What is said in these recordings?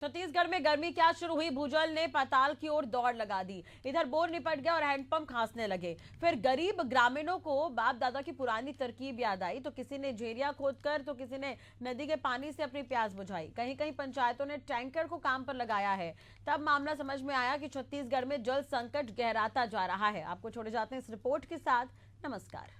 छत्तीसगढ़ में गर्मी क्या शुरू हुई, भूजल ने पाताल की ओर दौड़ लगा दी। इधर बोर निपट गया और हैंडपंप खांसने लगे। फिर गरीब ग्रामीणों को बाप दादा की पुरानी तरकीब याद आई, तो किसी ने झेरिया खोदकर तो किसी ने नदी के पानी से अपनी प्यास बुझाई। कहीं कहीं पंचायतों ने टैंकर को काम पर लगाया है। तब मामला समझ में आया कि छत्तीसगढ़ में जल संकट गहराता जा रहा है। आपको छोड़े जाते हैं इस रिपोर्ट के साथ। नमस्कार।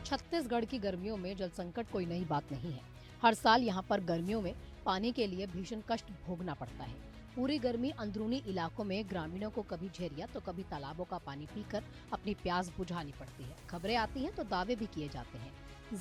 छत्तीसगढ़ की गर्मियों में जल संकट कोई नई बात नहीं है। हर साल यहाँ पर गर्मियों में पानी के लिए भीषण कष्ट भोगना पड़ता है। पूरी गर्मी अंदरूनी इलाकों में ग्रामीणों को कभी झेरिया तो कभी तालाबों का पानी पीकर अपनी प्यास बुझानी पड़ती है। खबरें आती हैं तो दावे भी किए जाते हैं।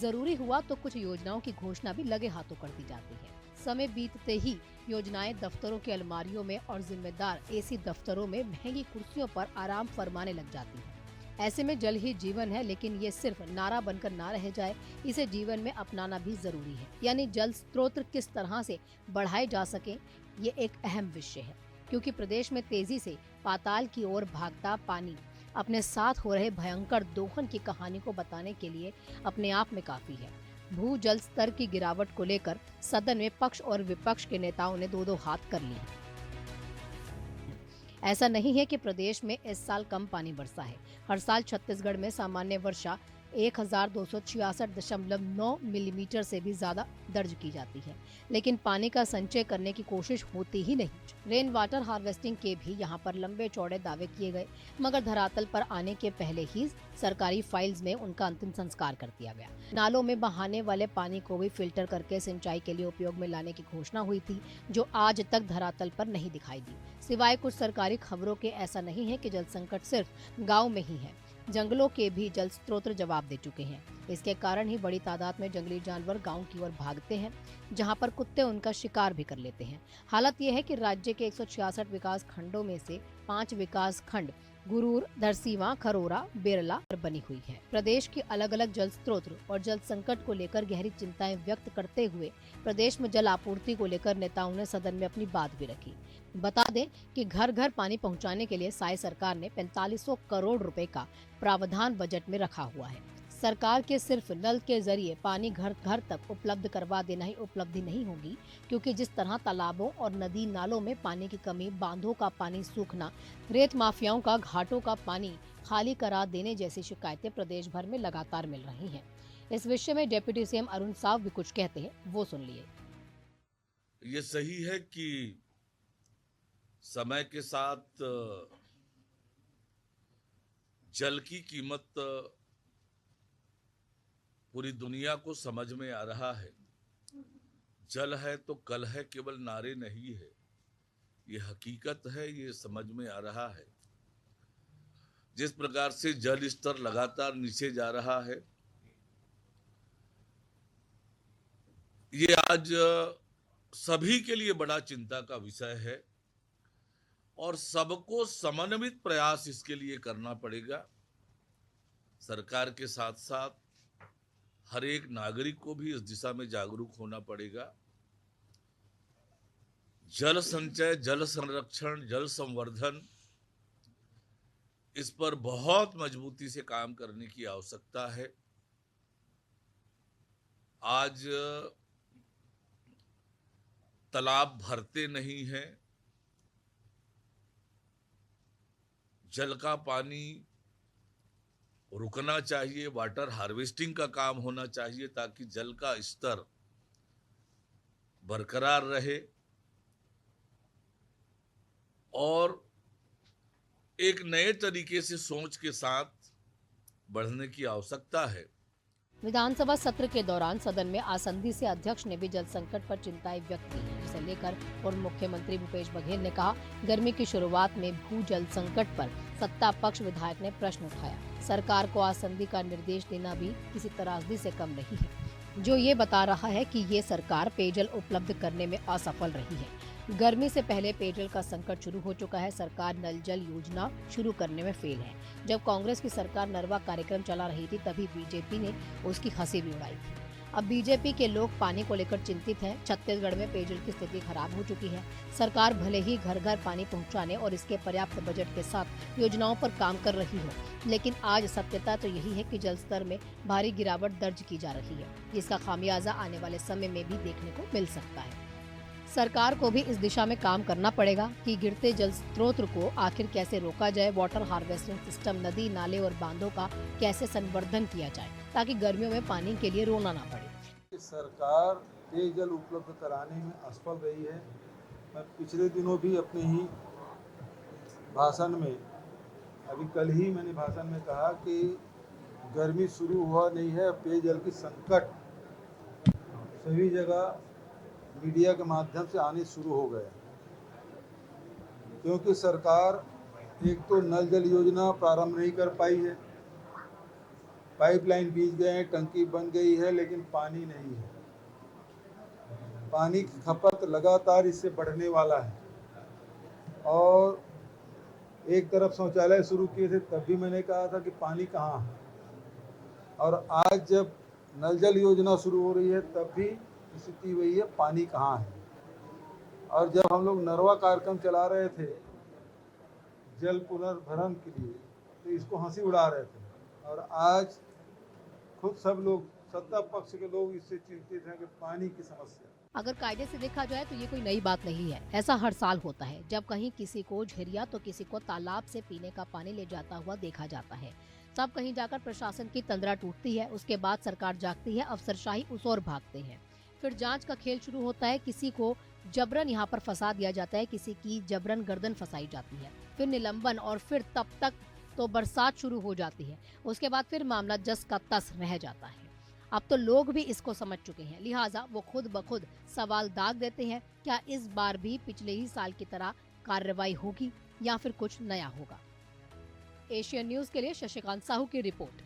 जरूरी हुआ तो कुछ योजनाओं की घोषणा भी लगे हाथों कर दी जाती है। समय बीतते ही योजनाएं दफ्तरों की अलमारियों में और जिम्मेदार एसी दफ्तरों में महंगी कुर्सियों पर आराम फरमाने लग जाती है। ऐसे में जल ही जीवन है, लेकिन ये सिर्फ नारा बनकर ना रह जाए, इसे जीवन में अपनाना भी जरूरी है। यानी जल स्रोत किस तरह से बढ़ाए जा सके, ये एक अहम विषय है, क्योंकि प्रदेश में तेजी से पाताल की ओर भागता पानी अपने साथ हो रहे भयंकर दोहन की कहानी को बताने के लिए अपने आप में काफी है। भू जल स्तर की गिरावट को लेकर सदन में पक्ष और विपक्ष के नेताओं ने दो हाथ कर लिए। ऐसा नहीं है कि प्रदेश में इस साल कम पानी बरसा है। हर साल छत्तीसगढ़ में सामान्य वर्षा 1266.9 मिलीमीटर से भी ज्यादा दर्ज की जाती है, लेकिन पानी का संचय करने की कोशिश होती ही नहीं। रेन वाटर हार्वेस्टिंग के भी यहाँ पर लंबे चौड़े दावे किए गए, मगर धरातल पर आने के पहले ही सरकारी फाइल्स में उनका अंतिम संस्कार कर दिया गया। नालों में बहाने वाले पानी को भी फिल्टर करके सिंचाई के लिए उपयोग में लाने की घोषणा हुई थी, जो आज तक धरातल पर नहीं दिखाई दी। सिवाय कुछ सरकारी खबरों के ऐसा नहीं है कि जल संकट सिर्फ गाँव में ही है। जंगलों के भी जल स्रोत जवाब दे चुके हैं। इसके कारण ही बड़ी तादाद में जंगली जानवर गांव की ओर भागते हैं, जहां पर कुत्ते उनका शिकार भी कर लेते हैं। हालत यह है कि राज्य के 166 विकास खंडों में से 5 विकास खंड गुरूर, धरसीवां, खरोरा, बेरला पर बनी हुई है। प्रदेश के अलग अलग जल स्रोत और जल संकट को लेकर गहरी चिंताएं व्यक्त करते हुए प्रदेश में जल आपूर्ति को लेकर नेताओं ने सदन में अपनी बात भी रखी। बता दें कि घर घर पानी पहुंचाने के लिए साई सरकार ने 4500 करोड़ रुपए का प्रावधान बजट में रखा हुआ है। सरकार के सिर्फ नल के जरिए पानी घर घर तक उपलब्ध करवा देना ही उपलब्धि नहीं होगी, क्योंकि जिस तरह तालाबों और नदी नालों में पानी की कमी, बांधों का पानी सूखना, रेत माफियाओं का घाटों का पानी खाली करा देने जैसी शिकायतें प्रदेश भर में लगातार मिल रही हैं। इस विषय में डिप्टी सीएम अरुण साव भी कुछ कहते हैं, वो सुन लिए। ये सही है कि समय के साथ जल की कीमत पूरी दुनिया को समझ में आ रहा है। जल है तो कल है, केवल नारे नहीं है, ये हकीकत है, ये समझ में आ रहा है। जिस प्रकार से जल स्तर लगातार नीचे जा रहा है, ये आज सभी के लिए बड़ा चिंता का विषय है और सबको समन्वित प्रयास इसके लिए करना पड़ेगा। सरकार के साथ साथ हर एक नागरिक को भी इस दिशा में जागरूक होना पड़ेगा। जल संचय, जल संरक्षण, जल संवर्धन, इस पर बहुत मजबूती से काम करने की आवश्यकता है। आज तालाब भरते नहीं हैं, जल का पानी रुकना चाहिए, वाटर हार्वेस्टिंग का काम होना चाहिए, ताकि जल का स्तर बरकरार रहे और एक नए तरीके से सोच के साथ बढ़ने की आवश्यकता है। विधानसभा सत्र के दौरान सदन में आसंदी से अध्यक्ष ने भी जल संकट पर चिंताएं व्यक्त की, जिसे लेकर पूर्व मुख्यमंत्री भूपेश बघेल ने कहा, गर्मी की शुरुआत में भू जल संकट पर सत्ता पक्ष विधायक ने प्रश्न उठाया। सरकार को आसंदी का निर्देश देना भी किसी त्रासदी से कम नहीं है, जो ये बता रहा है कि ये सरकार पेयजल उपलब्ध करने में असफल रही है। गर्मी से पहले पेयजल का संकट शुरू हो चुका है। सरकार नल जल योजना शुरू करने में फेल है। जब कांग्रेस की सरकार नरवा कार्यक्रम चला रही थी, तभी बीजेपी ने उसकी हंसी भी उड़ाई थी। अब बीजेपी के लोग पानी को लेकर चिंतित हैं। छत्तीसगढ़ में पेयजल की स्थिति खराब हो चुकी है। सरकार भले ही घर घर पानी पहुंचाने और इसके पर्याप्त बजट के साथ योजनाओं पर काम कर रही हो, लेकिन आज सत्यता तो यही है कि जल स्तर में भारी गिरावट दर्ज की जा रही है, जिसका खामियाजा आने वाले समय में भी देखने को मिल सकता है। सरकार को भी इस दिशा में काम करना पड़ेगा कि गिरते जल स्रोत को आखिर कैसे रोका जाए, वाटर हार्वेस्टिंग सिस्टम, नदी, नाले और बांधों का कैसे संवर्धन किया जाए ताकि गर्मियों में पानी के लिए रोना ना पड़े। सरकार पेयजल उपलब्ध कराने में असफल रही है। मैं पिछले दिनों भी अपने ही भाषण में, अभी कल ही मैंने भाषण में कहा कि गर्मी शुरू हुआ नहीं है, पेयजल की संकट सभी जगह मीडिया के माध्यम से आने शुरू हो गया, क्योंकि सरकार एक तो नल जल योजना प्रारंभ नहीं कर पाई है, पाइपलाइन बीच गए हैं, टंकी बन गई है, लेकिन पानी नहीं है। पानी की खपत लगातार इससे बढ़ने वाला है। और एक तरफ शौचालय शुरू किए थे, तब भी मैंने कहा था कि पानी कहाँ है, और आज जब नल जल योजना शुरू हो रही है तब भी स्थिति वही है, पानी कहाँ है। और जब हम लोग नरवा कार्यक्रम चला रहे थे जल पुनर्भरण के लिए, तो इसको हंसी उड़ा रहे थे, और आज खुद सब लोग, सत्ता पक्ष के लोग इससे चिंतित हैं कि पानी की समस्या। अगर कायदे से देखा जाए तो ये कोई नई बात नहीं है। ऐसा हर साल होता है। जब कहीं किसी को झरिया तो किसी को तालाब से पीने का पानी ले जाता हुआ देखा जाता है। तब कहीं जाकर प्रशासन की तंद्रा टूटती है, उसके बाद सरकार जागती है, अफसरशाही उस ओर भागते हैं। फिर जांच का खेल शुरू होता है, किसी को जबरन यहाँ पर फंसा दिया जाता है, किसी की जबरन गर्दन फंसाई जाती है, फिर निलंबन, और फिर तब तक तो बरसात शुरू हो जाती है। उसके बाद फिर मामला जस का तस रह जाता है। अब तो लोग भी इसको समझ चुके हैं, लिहाजा वो खुद ब खुद सवाल दाग देते हैं, क्या इस बार भी पिछले ही साल की तरह कार्रवाई होगी या फिर कुछ नया होगा। एशियन न्यूज के लिए शशिकांत साहू की रिपोर्ट।